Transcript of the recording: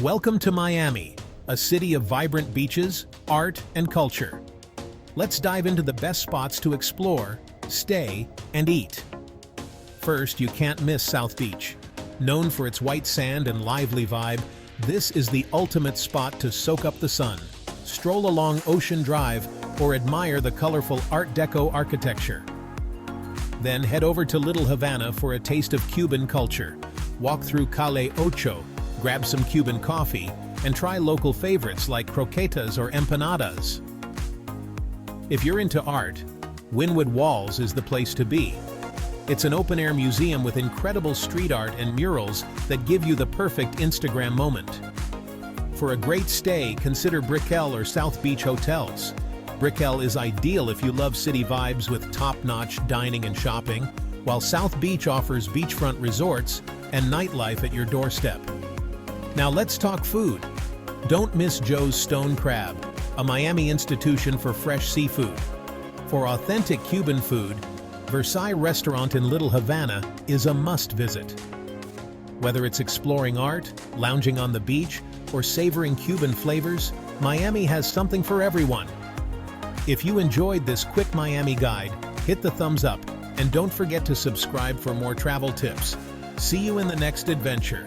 Welcome to Miami, a city of vibrant beaches, art, and culture. Let's dive into the best spots to explore, stay, and eat. First, you can't miss South Beach. Known for its white sand and lively vibe, this is the ultimate spot to soak up the sun, stroll along Ocean Drive, or admire the colorful Art Deco architecture. Then head over to Little Havana for a taste of Cuban culture. Walk through Calle Ocho, grab some Cuban coffee, and try local favorites like croquetas or empanadas. If you're into art, Wynwood Walls is the place to be. It's an open-air museum with incredible street art and murals that give you the perfect Instagram moment. For a great stay, consider Brickell or South Beach hotels. Brickell is ideal if you love city vibes with top-notch dining and shopping, while South Beach offers beachfront resorts and nightlife at your doorstep. Now let's talk food. Don't miss Joe's Stone Crab, a Miami institution for fresh seafood. For authentic Cuban food, Versailles Restaurant in Little Havana is a must-visit. Whether it's exploring art, lounging on the beach, or savoring Cuban flavors, Miami has something for everyone. If you enjoyed this quick Miami guide, hit the thumbs up and don't forget to subscribe for more travel tips. See you in the next adventure.